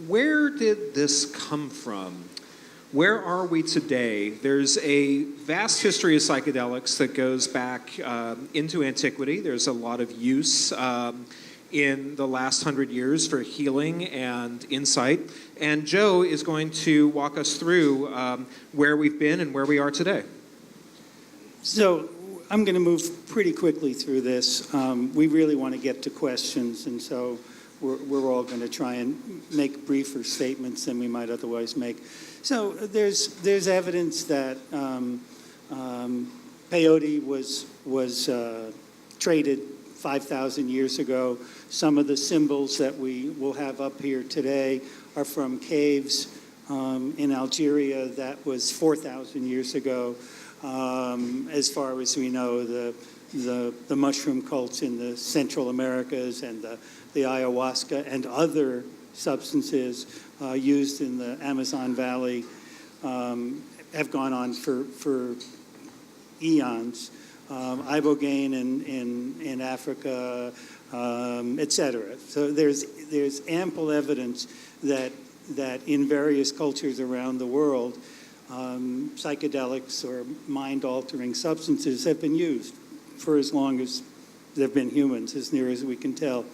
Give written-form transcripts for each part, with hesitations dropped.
where did this come from? Where are we today? There's a vast history of psychedelics that goes back into antiquity. There's a lot of use in the last 100 years for healing and insight. And Joe is going to walk us through where we've been and where we are today. So I'm going to move pretty quickly through this. We really want to get to questions, and so we're all going to try and make briefer statements than we might otherwise make. So there's evidence that peyote was traded 5,000 years ago. Some of the symbols that we will have up here today are from caves in Algeria that was 4,000 years ago. As far as we know, the mushroom cults in the Central Americas and the ayahuasca and other substances used in the Amazon Valley have gone on for eons. Ibogaine in Africa, et cetera. So there's ample evidence that in various cultures around the world, psychedelics or mind-altering substances have been used for as long as there have been humans, as near as we can tell.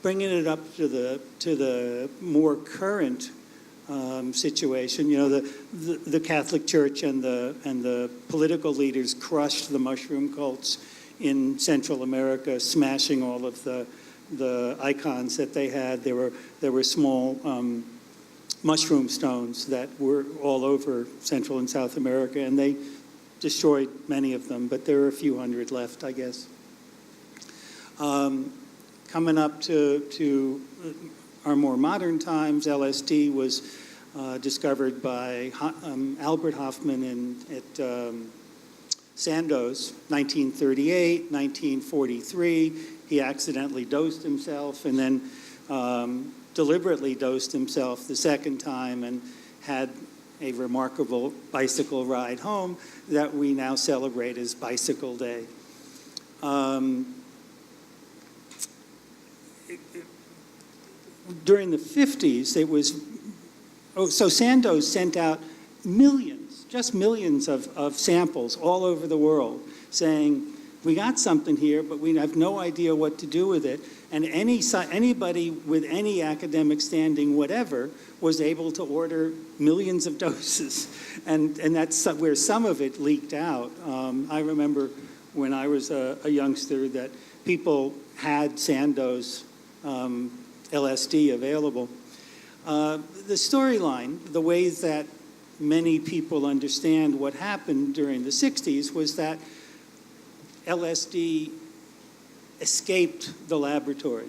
Bringing it up to the more current situation, you know, the Catholic Church and the political leaders crushed the mushroom cults in Central America, smashing all of the icons that they had. There were small mushroom stones that were all over Central and South America, and they destroyed many of them, but there are a few hundred left, I guess. Coming up to our more modern times, LSD was discovered by Albert Hofmann at Sandoz, 1938, 1943. He accidentally dosed himself and then deliberately dosed himself the second time and had a remarkable bicycle ride home that we now celebrate as Bicycle Day. During the 50s, it was, so Sandoz sent out millions, just millions of samples all over the world saying, we got something here, but we have no idea what to do with it. And anybody with any academic standing, whatever, was able to order millions of doses. And that's where some of it leaked out. I remember when I was a youngster that people had Sandoz LSD available. The storyline, the way that many people understand what happened during the 60s was that LSD escaped the laboratory.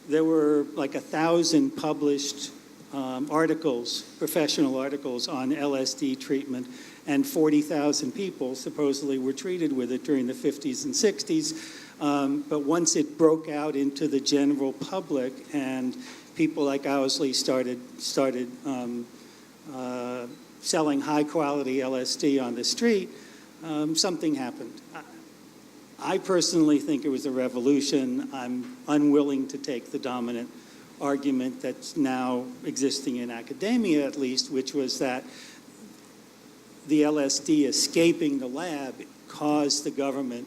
There were like 1,000 published articles, professional articles on LSD treatment, and 40,000 people supposedly were treated with it during the 50s and 60s. But once it broke out into the general public and people like Owsley started selling high-quality LSD on the street, something happened. I personally think it was a revolution. I'm unwilling to take the dominant argument that's now existing in academia, at least, which was that the LSD escaping the lab caused the government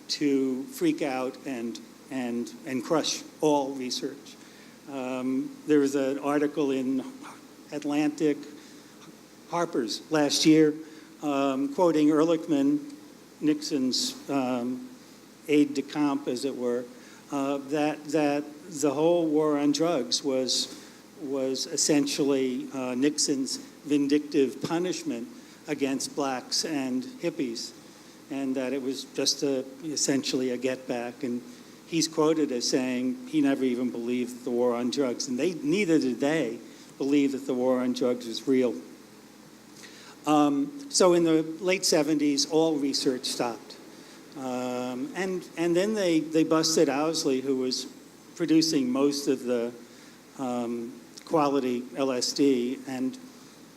to freak out and crush all research. There was an article in Atlantic, Harper's last year, quoting Ehrlichman, Nixon's aide-de-camp, as it were, that the whole war on drugs was essentially Nixon's vindictive punishment against blacks and hippies, and that it was just essentially a get-back. And he's quoted as saying he never even believed the war on drugs, and neither did they believe that the war on drugs was real. So in the late 70s, all research stopped. And then they busted Owsley, who was producing most of the quality LSD, and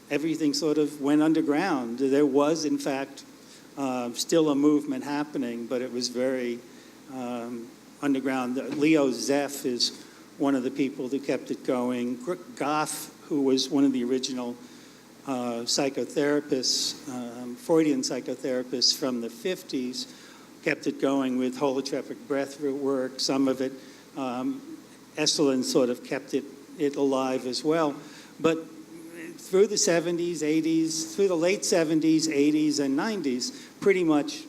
everything sort of went underground. There was, in fact, still a movement happening, but it was very underground. Leo Zeff is one of the people who kept it going. Goff, who was one of the original psychotherapists, Freudian psychotherapists from the 50s, kept it going with holotropic breath work. Some of it, Esalen sort of kept it alive as well. But through the 70s, 80s, through the late 70s, 80s, and 90s, pretty much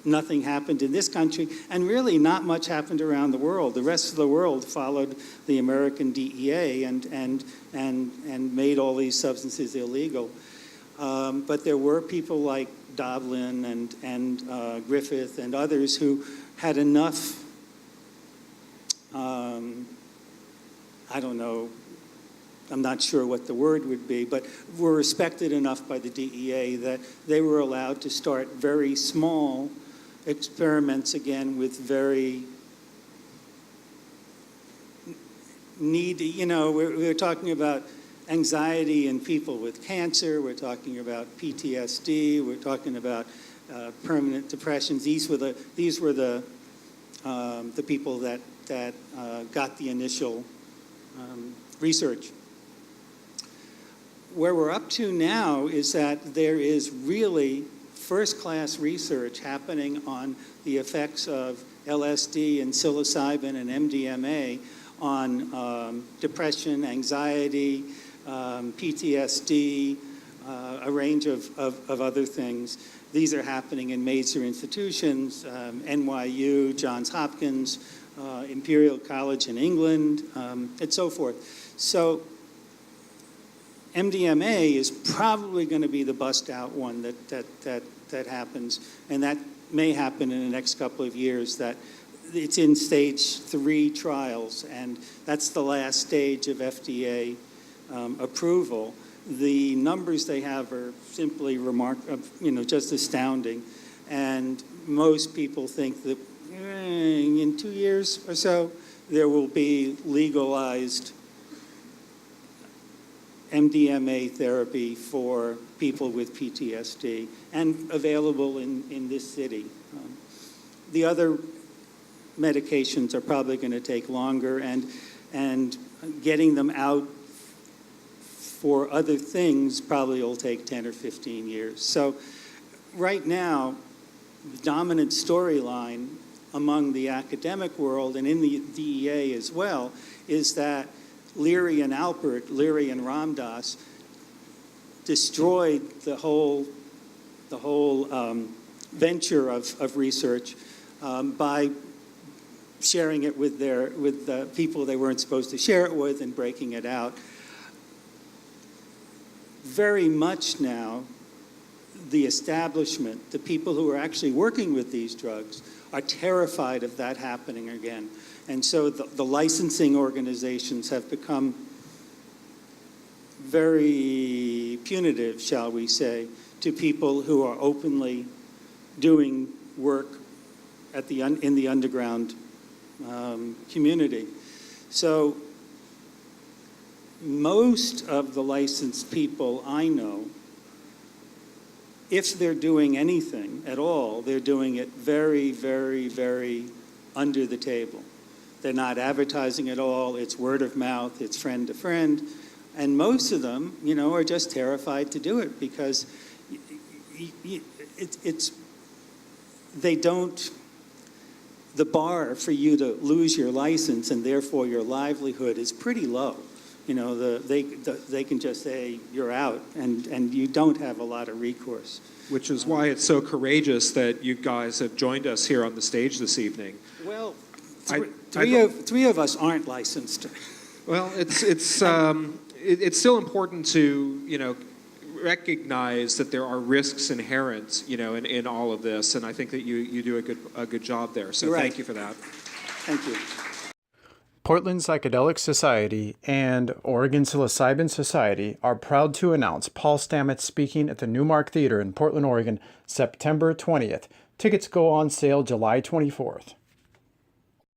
nothing happened in this country, and really not much happened around the world. The rest of the world followed the American DEA and made all these substances illegal. But there were people like Doblin and Griffith and others who had enough, I don't know, I'm not sure what the word would be, but were respected enough by the DEA that they were allowed to start very small experiments, again, with very needy, you know, we're talking about anxiety in people with cancer, we're talking about PTSD, we're talking about permanent depressions. These were the people that got the initial research. Where we're up to now is that there is really first-class research happening on the effects of LSD and psilocybin and MDMA on depression, anxiety, PTSD, a range of other things. These are happening in major institutions, NYU, Johns Hopkins, Imperial College in England, and so forth. So MDMA is probably going to be the bust-out one that happens, and that may happen in the next couple of years. That it's in stage 3 trials, and that's the last stage of FDA approval. The numbers they have are simply just astounding, and most people think that in 2 years or so there will be legalized MDMA therapy for people with PTSD and available in this city. The other medications are probably going to take longer, and getting them out for other things probably will take 10 or 15 years. So right now, the dominant storyline among the academic world and in the DEA as well is that Leary and Alpert, Leary and Ramdas, destroyed the whole venture of research by sharing it with the people they weren't supposed to share it with and breaking it out. Very much now, the establishment, the people who are actually working with these drugs, are terrified of that happening again. And so the licensing organizations have become very punitive, shall we say, to people who are openly doing work in the underground community. So most of the licensed people I know, if they're doing anything at all, they're doing it very, very, very under the table. They're not advertising at all. It's word of mouth. It's friend to friend. And most of them, are just terrified to do it because the bar for you to lose your license and therefore your livelihood is pretty low. They can just say you're out, and you don't have a lot of recourse. Which is why it's so courageous that you guys have joined us here on the stage this evening. Well, three of us aren't licensed. Well, it's still important to recognize that there are risks inherent in all of this, and I think that you do a good job there. So right. Thank you for that. Thank you. Portland Psychedelic Society and Oregon Psilocybin Society are proud to announce Paul Stamets speaking at the Newmark Theater in Portland, Oregon, September 20th. Tickets go on sale July 24th.